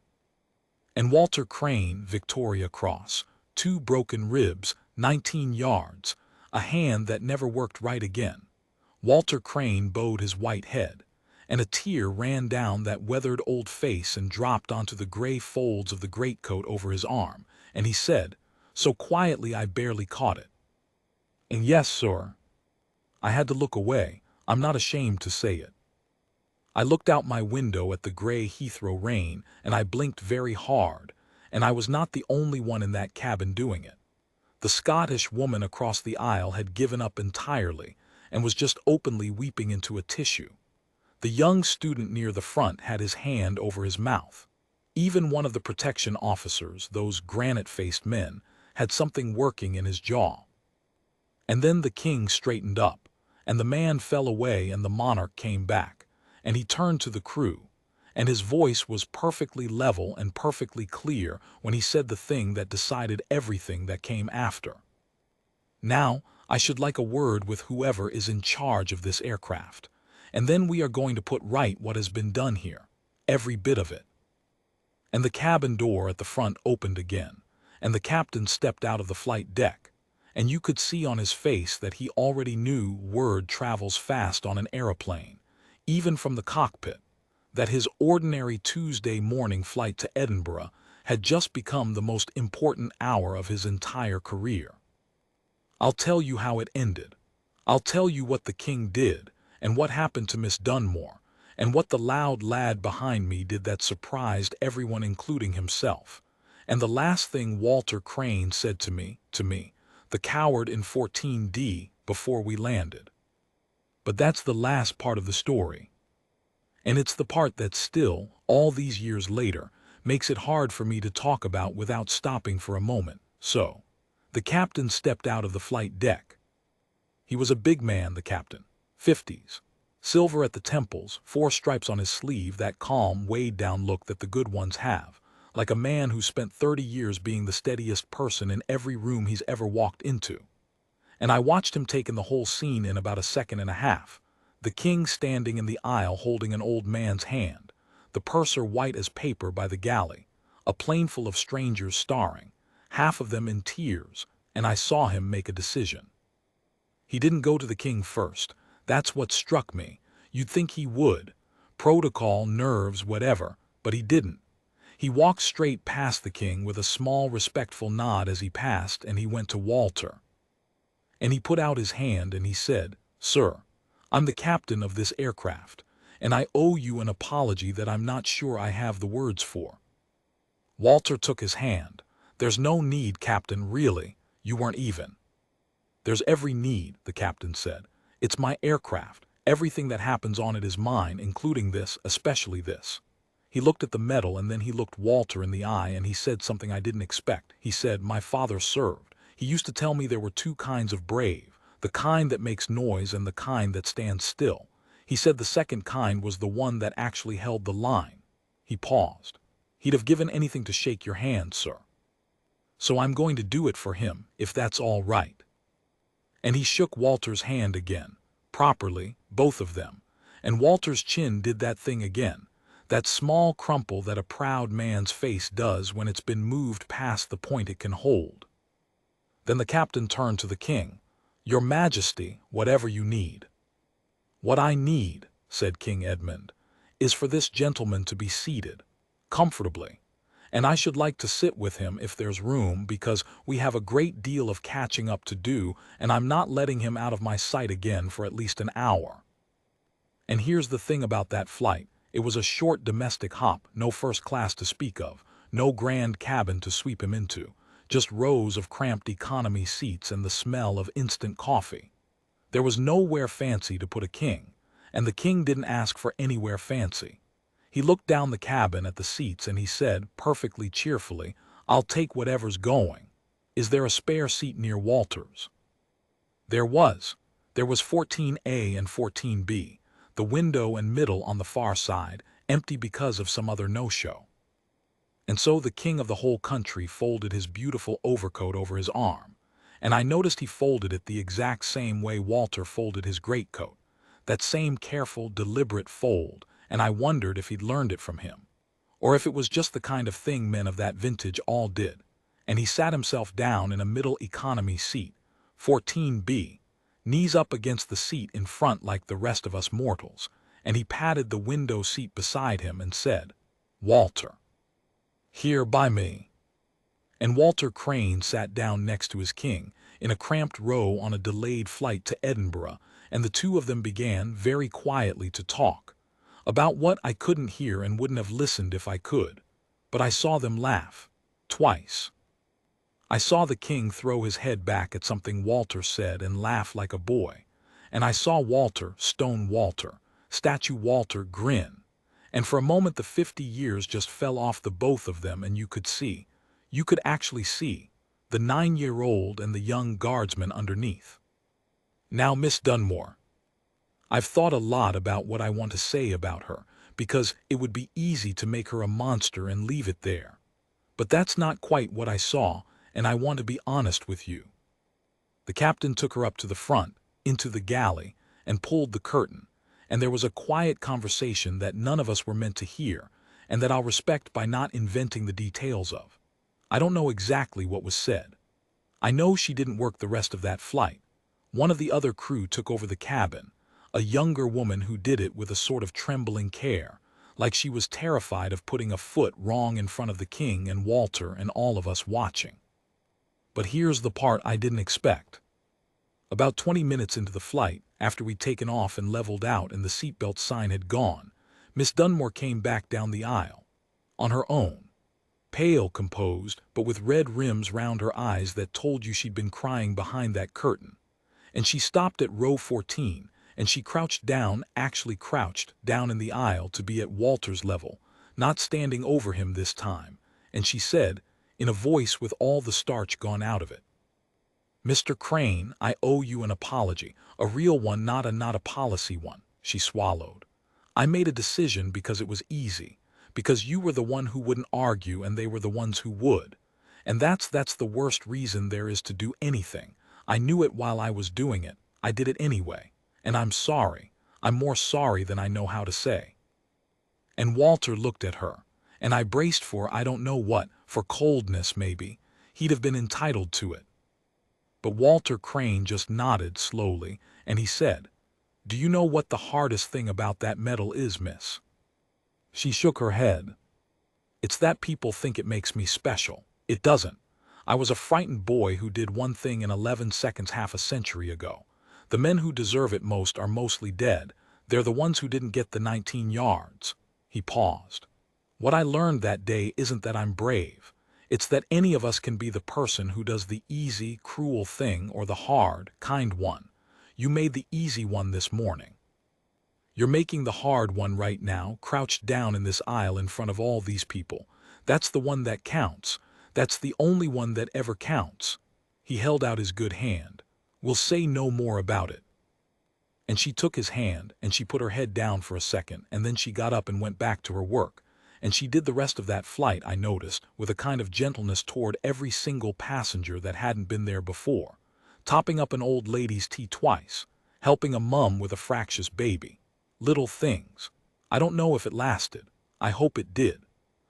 And Walter Crane, Victoria Cross, 2 broken ribs, 19 yards, a hand that never worked right again. Walter Crane bowed his white head, and a tear ran down that weathered old face and dropped onto the gray folds of the greatcoat over his arm, and he said, so quietly I barely caught it. And yes, sir. I had to look away. I'm not ashamed to say it. I looked out my window at the gray Heathrow rain, and I blinked very hard, and I was not the only one in that cabin doing it. The Scottish woman across the aisle had given up entirely and was just openly weeping into a tissue. The young student near the front had his hand over his mouth. Even one of the protection officers, those granite-faced men, had something working in his jaw. And then the king straightened up, and the man fell away, and the monarch came back, and he turned to the crew, and his voice was perfectly level and perfectly clear when he said the thing that decided everything that came after. Now, I should like a word with whoever is in charge of this aircraft, and then we are going to put right what has been done here, every bit of it. And the cabin door at the front opened again, and the captain stepped out of the flight deck, and you could see on his face that he already knew word travels fast on an aeroplane, even from the cockpit, that his ordinary Tuesday morning flight to Edinburgh had just become the most important hour of his entire career. I'll tell you how it ended. I'll tell you what the king did, and what happened to Miss Dunmore, and what the loud lad behind me did that surprised everyone including himself. And the last thing Walter Crane said to me, the coward in 14D, before we landed. But that's the last part of the story. And it's the part that still, all these years later, makes it hard for me to talk about without stopping for a moment. So, the captain stepped out of the flight deck. He was a big man, the captain, 50s. Silver at the temples, 4 stripes on his sleeve, that calm, weighed-down look that the good ones have, like a man who spent 30 years being the steadiest person in every room he's ever walked into. And I watched him take in the whole scene in about a second and a half. The king standing in the aisle holding an old man's hand, the purser white as paper by the galley, a plane full of strangers starring, half of them in tears, and I saw him make a decision. He didn't go to the king first. That's what struck me. You'd think he would. Protocol, nerves, whatever, but he didn't. He walked straight past the king with a small, respectful nod as he passed, and he went to Walter. And he put out his hand and he said, "Sir, I'm the captain of this aircraft, and I owe you an apology that I'm not sure I have the words for." Walter took his hand. "There's no need, Captain, really. You weren't even." "There's every need," the captain said. "It's my aircraft. Everything that happens on it is mine, including this, especially this." He looked at the medal and then he looked Walter in the eye and he said something I didn't expect. He said, "My father served. He used to tell me there were 2 kinds of brave, the kind that makes noise and the kind that stands still. He said the second kind was the one that actually held the line." He paused. "He'd have given anything to shake your hand, sir. So I'm going to do it for him, if that's all right." And he shook Walter's hand again, properly, both of them, and Walter's chin did that thing again, that small crumple that a proud man's face does when it's been moved past the point it can hold. Then the captain turned to the king. "Your Majesty, whatever you need." "What I need," said King Edmund, "is for this gentleman to be seated, comfortably. And I should like to sit with him if there's room, because we have a great deal of catching up to do, and I'm not letting him out of my sight again for at least an hour. And here's the thing about that flight. It was a short domestic hop, no first class to speak of, no grand cabin to sweep him into, just rows of cramped economy seats and the smell of instant coffee. There was nowhere fancy to put a king, and the king didn't ask for anywhere fancy. He looked down the cabin at the seats and he said, perfectly cheerfully, "I'll take whatever's going. Is there a spare seat near Walter's?" There was. There was 14A and 14B, the window and middle on the far side, empty because of some other no-show. And so the king of the whole country folded his beautiful overcoat over his arm, and I noticed he folded it the exact same way Walter folded his greatcoat, that same careful, deliberate fold, and I wondered if he'd learned it from him, or if it was just the kind of thing men of that vintage all did. And he sat himself down in a middle economy seat, 14B, knees up against the seat in front like the rest of us mortals, and he patted the window seat beside him and said, "Walter, here by me." And Walter Crane sat down next to his king in a cramped row on a delayed flight to Edinburgh, and the two of them began very quietly to talk about what I couldn't hear and wouldn't have listened if I could. But I saw them laugh. Twice. I saw the king throw his head back at something Walter said and laugh like a boy, and I saw Walter, stone Walter, statue Walter, grin. And for a moment the 50 years just fell off the both of them, and you could actually see, the 9-year-old and the young guardsman underneath. "Now, Miss Dunmore, I've thought a lot about what I want to say about her, because it would be easy to make her a monster and leave it there. But that's not quite what I saw, and I want to be honest with you." The captain took her up to the front, into the galley, and pulled the curtain, and there was a quiet conversation that none of us were meant to hear, and that I'll respect by not inventing the details of. I don't know exactly what was said. I know she didn't work the rest of that flight. One of the other crew took over the cabin, a younger woman who did it with a sort of trembling care, like she was terrified of putting a foot wrong in front of the king and Walter and all of us watching. But here's the part I didn't expect. About 20 minutes into the flight, after we'd taken off and leveled out and the seatbelt sign had gone, Miss Dunmore came back down the aisle, on her own, pale, composed, but with red rims round her eyes that told you she'd been crying behind that curtain. And she stopped at row 14, and she crouched down, actually crouched down in the aisle to be at Walter's level, not standing over him this time, and she said, in a voice with all the starch gone out of it, "Mr. Crane, I owe you an apology, a real one, not a policy one." She swallowed. "I made a decision because it was easy, because you were the one who wouldn't argue and they were the ones who would. And that's the worst reason there is to do anything. I knew it while I was doing it. I did it anyway. And I'm sorry. I'm more sorry than I know how to say." And Walter looked at her, and I braced for I don't know what, for coldness maybe. He'd have been entitled to it. But Walter Crane just nodded slowly, and he said, "Do you know what the hardest thing about that medal is, miss?" She shook her head. "It's that people think it makes me special. It doesn't. I was a frightened boy who did one thing in 11 seconds half a century ago. The men who deserve it most are mostly dead. They're the ones who didn't get the 19 yards. He paused. "What I learned that day isn't that I'm brave. It's that any of us can be the person who does the easy, cruel thing or the hard, kind one. You made the easy one this morning. You're making the hard one right now, crouched down in this aisle in front of all these people. That's the one that counts. That's the only one that ever counts." He held out his good hand. "We'll say no more about it." And she took his hand, and she put her head down for a second, and then she got up and went back to her work. And she did the rest of that flight, I noticed, with a kind of gentleness toward every single passenger that hadn't been there before, topping up an old lady's tea twice, helping a mum with a fractious baby. Little things. I don't know if it lasted. I hope it did.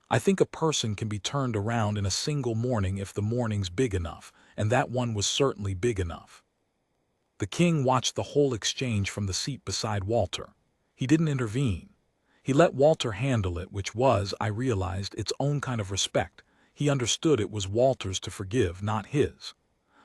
I think a person can be turned around in a single morning if the morning's big enough, and that one was certainly big enough. The king watched the whole exchange from the seat beside Walter. He didn't intervene. He let Walter handle it, which was, I realized, its own kind of respect. He understood it was Walter's to forgive, not his.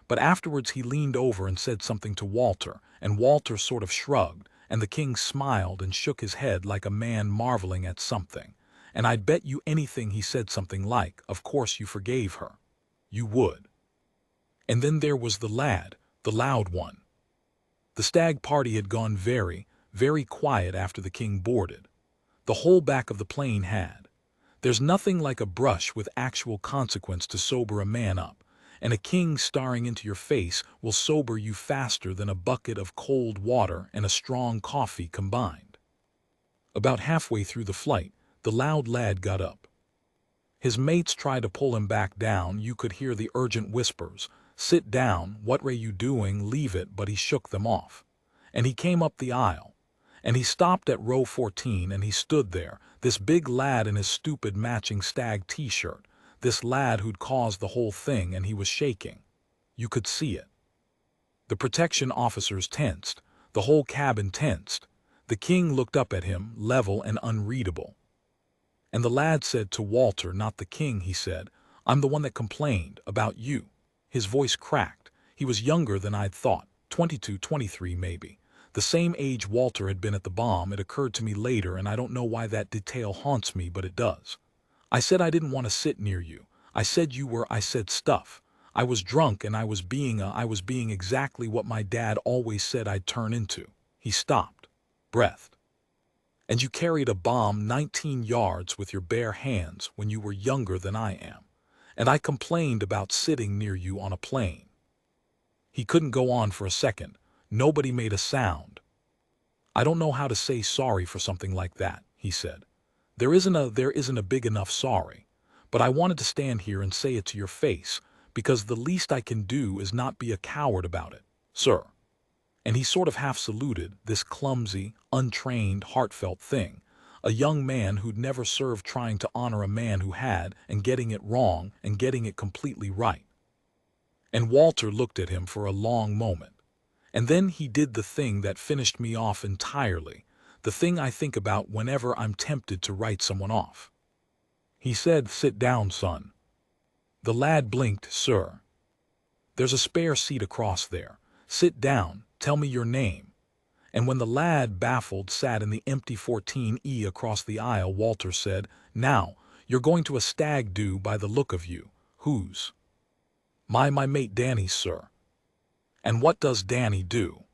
But afterwards he leaned over and said something to Walter, and Walter sort of shrugged, and the king smiled and shook his head like a man marveling at something. And I'd bet you anything he said something like, "Of course you forgave her. You would." And then there was the lad, the loud one. The stag party had gone very, very quiet after the king boarded. The whole back of the plane had. There's nothing like a brush with actual consequence to sober a man up, and a king staring into your face will sober you faster than a bucket of cold water and a strong coffee combined. About halfway through the flight, the loud lad got up. His mates tried to pull him back down. You could hear the urgent whispers, "Sit down, what are you doing, leave it," but he shook them off. And he came up the aisle. And he stopped at row 14, and he stood there, this big lad in his stupid matching stag t-shirt, this lad who'd caused the whole thing, and he was shaking. You could see it. The protection officers tensed. The whole cabin tensed. The king looked up at him, level and unreadable. And the lad said to Walter, "Not the king," he said. "I'm the one that complained about you." His voice cracked. He was younger than I'd thought, 22, 23 maybe. The same age Walter had been at the bomb. It occurred to me later, and I don't know why that detail haunts me, but it does. "I said I didn't want to sit near you. I said you were," I said stuff. "I was drunk and I was being exactly what my dad always said I'd turn into." He stopped, breathed. "And you carried a bomb 19 yards with your bare hands when you were younger than I am. And I complained about sitting near you on a plane." He couldn't go on for a second. Nobody made a sound. "I don't know how to say sorry for something like that," he said. There isn't a big enough sorry. But I wanted to stand here and say it to your face, because the least I can do is not be a coward about it, sir." And he sort of half saluted, this clumsy, untrained, heartfelt thing. a young man who'd never served trying to honor a man who had, and getting it wrong and getting it completely right. And Walter looked at him for a long moment. And then he did the thing that finished me off entirely, the thing I think about whenever I'm tempted to write someone off. He said, "Sit down, son." The lad blinked. "Sir, there's a spare seat across there. Sit down, tell me your name." And when the lad, baffled, sat in the empty 14E across the aisle, Walter said, "Now, you're going to a stag do by the look of you. Whose?" My mate Danny's, sir." "And what does Danny do?"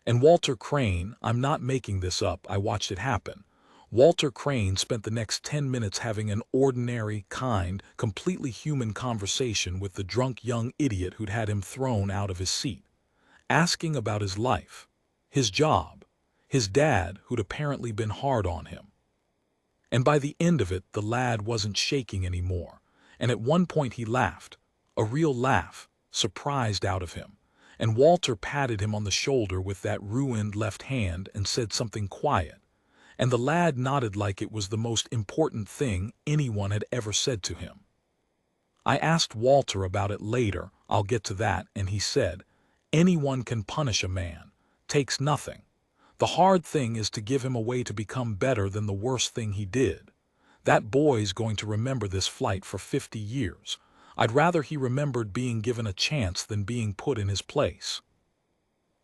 And Walter Crane, I'm not making this up, I watched it happen. Walter Crane spent the next 10 minutes having an ordinary, kind, completely human conversation with the drunk young idiot who'd had him thrown out of his seat, asking about his life, his job, his dad who'd apparently been hard on him. And by the end of it, the lad wasn't shaking anymore, and at one point he laughed, a real laugh, surprised out of him. And Walter patted him on the shoulder with that ruined left hand and said something quiet, and the lad nodded like it was the most important thing anyone had ever said to him. I asked Walter about it later, I'll get to that, and he said, "Anyone can punish a man, takes nothing. The hard thing is to give him a way to become better than the worst thing he did. That boy's going to remember this flight for 50 years. I'd rather he remembered being given a chance than being put in his place."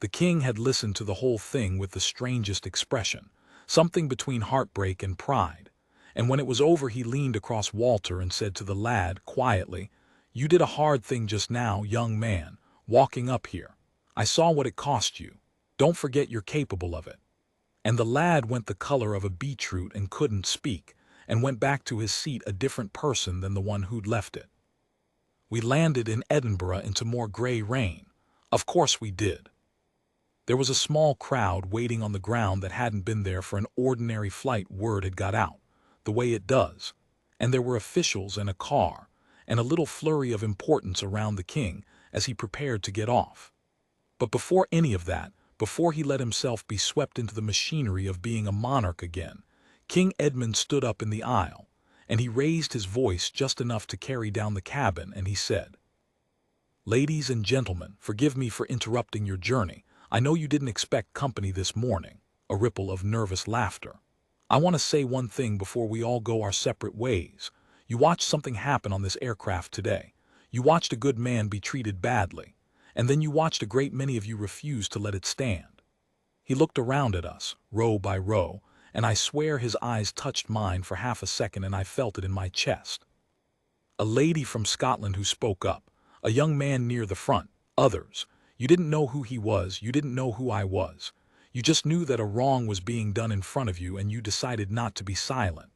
The king had listened to the whole thing with the strangest expression, something between heartbreak and pride. And when it was over, he leaned across Walter and said to the lad quietly, "You did a hard thing just now, young man, walking up here. I saw what it cost you. Don't forget you're capable of it." And the lad went the color of a beetroot and couldn't speak, and went back to his seat a different person than the one who'd left it. We landed in Edinburgh into more gray rain. Of course we did. There was a small crowd waiting on the ground that hadn't been there for an ordinary flight. Word had got out, the way it does. And there were officials and a car, and a little flurry of importance around the king as he prepared to get off. But before any of that, before he let himself be swept into the machinery of being a monarch again, King Edmund stood up in the aisle, and he raised his voice just enough to carry down the cabin, and he said, "Ladies and gentlemen, forgive me for interrupting your journey. I know you didn't expect company this morning." A ripple of nervous laughter. "I want to say one thing before we all go our separate ways. You watched something happen on this aircraft today. You watched a good man be treated badly, and then you watched a great many of you refuse to let it stand." He looked around at us, row by row, and I swear his eyes touched mine for half a second, and I felt it in my chest. A lady from Scotland who spoke up, a young man near the front, others. You didn't know who he was, you didn't know who I was. You just knew that a wrong was being done in front of you, and you decided not to be silent.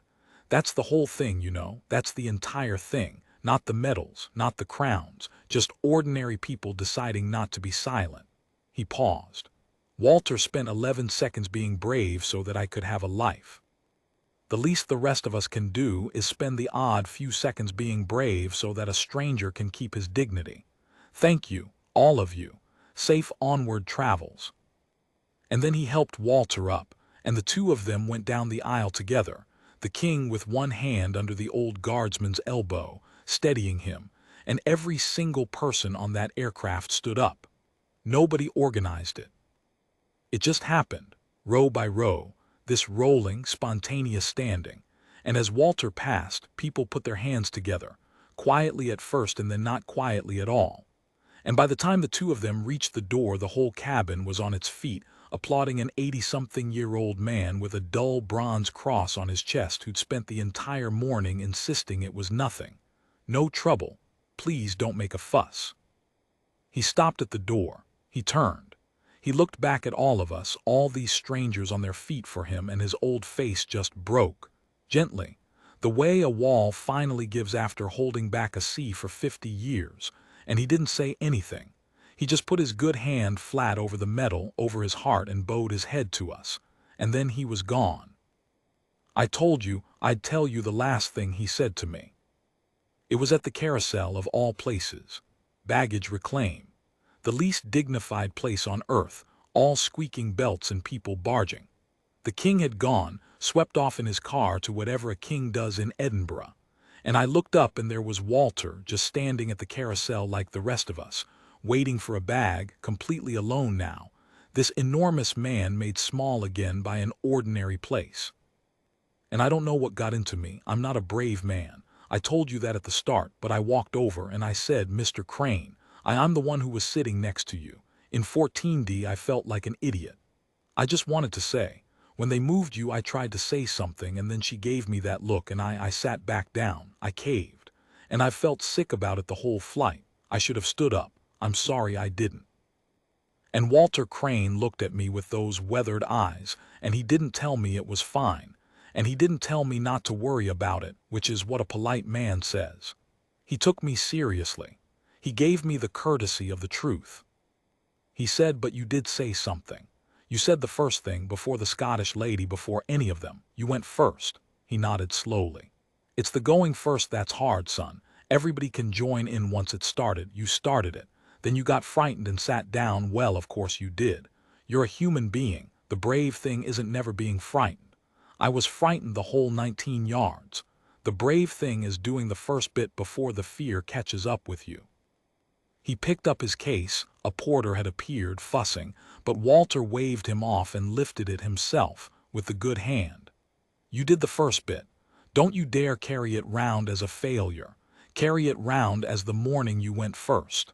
That's the whole thing, you know, that's the entire thing. Not the medals, not the crowns, just ordinary people deciding not to be silent. He paused. Walter spent 11 seconds being brave so that I could have a life. The least the rest of us can do is spend the odd few seconds being brave so that a stranger can keep his dignity. Thank you, all of you. Safe onward travels. And then he helped Walter up, and the two of them went down the aisle together, the king with one hand under the old guardsman's elbow, steadying him, and every single person on that aircraft stood up. Nobody organized it. It just happened, row by row, this rolling, spontaneous standing. And as Walter passed, people put their hands together, quietly at first and then not quietly at all. And by the time the two of them reached the door, the whole cabin was on its feet, applauding an 80-something-year-old man with a dull bronze cross on his chest who'd spent the entire morning insisting it was nothing. No trouble. Please don't make a fuss. He stopped at the door. He turned. He looked back at all of us, all these strangers on their feet for him, and his old face just broke. Gently. The way a wall finally gives after holding back a sea for 50 years. And he didn't say anything. He just put his good hand flat over the metal, over his heart, and bowed his head to us. And then he was gone. I told you I'd tell you the last thing he said to me. It was at the carousel of all places. Baggage reclaim. The least dignified place on earth, all squeaking belts and people barging. The king had gone, swept off in his car to whatever a king does in Edinburgh. And I looked up and there was Walter just standing at the carousel like the rest of us, waiting for a bag, completely alone now. This enormous man made small again by an ordinary place. And I don't know what got into me. I'm not a brave man. I told you that at the start, but I walked over and I said, Mr. Crane, I'm the one who was sitting next to you. In 14D, I felt like an idiot. I just wanted to say, when they moved you, I tried to say something and then she gave me that look and I sat back down. I caved. And I felt sick about it the whole flight. I should have stood up. I'm sorry I didn't. And Walter Crane looked at me with those weathered eyes, and he didn't tell me it was fine. And he didn't tell me not to worry about it, which is what a polite man says. He took me seriously. He gave me the courtesy of the truth. He said, but you did say something. You said the first thing before the Scottish lady, before any of them. You went first. He nodded slowly. It's the going first that's hard, son. Everybody can join in once it's started. You started it. Then you got frightened and sat down. Well, of course you did. You're a human being. The brave thing isn't never being frightened. I was frightened the whole 19 yards. The brave thing is doing the first bit before the fear catches up with you. He picked up his case. A porter had appeared, fussing, but Walter waved him off and lifted it himself with the good hand. You did the first bit. Don't you dare carry it round as a failure. Carry it round as the morning you went first.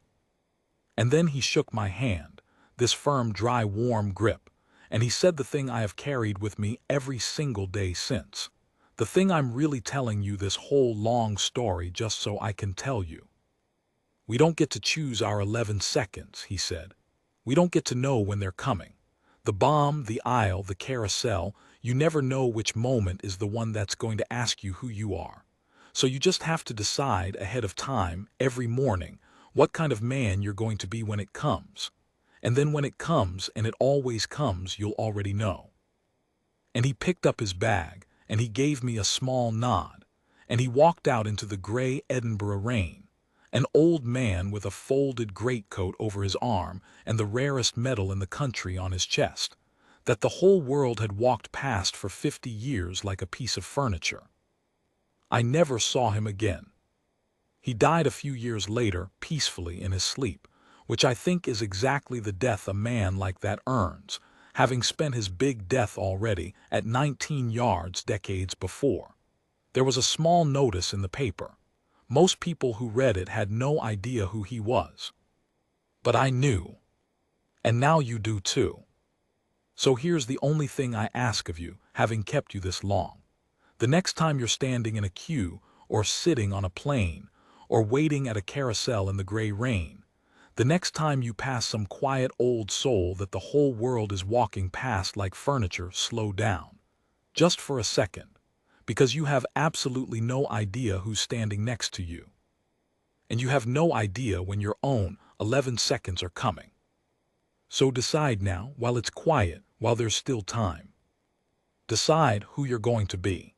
And then he shook my hand, this firm, dry, warm grip, and he said the thing I have carried with me every single day since. The thing I'm really telling you this whole long story just so I can tell you. We don't get to choose our 11 seconds, he said. We don't get to know when they're coming. The bomb, the aisle, the carousel, you never know which moment is the one that's going to ask you who you are. So you just have to decide ahead of time, every morning, what kind of man you're going to be when it comes. And then when it comes, and it always comes, you'll already know. And he picked up his bag, and he gave me a small nod, and he walked out into the gray Edinburgh rain, an old man with a folded greatcoat over his arm and the rarest medal in the country on his chest, that the whole world had walked past for 50 years like a piece of furniture. I never saw him again. He died a few years later, peacefully in his sleep, which I think is exactly the death a man like that earns, having spent his big death already at 19 yards decades before. There was a small notice in the paper. Most people who read it had no idea who he was. But I knew. And now you do too. So here's the only thing I ask of you, having kept you this long. The next time you're standing in a queue, or sitting on a plane, or waiting at a carousel in the gray rain, the next time you pass some quiet old soul that the whole world is walking past like furniture, slow down. Just for a second. Because you have absolutely no idea who's standing next to you. And you have no idea when your own 11 seconds are coming. So decide now, while it's quiet, while there's still time. Decide who you're going to be.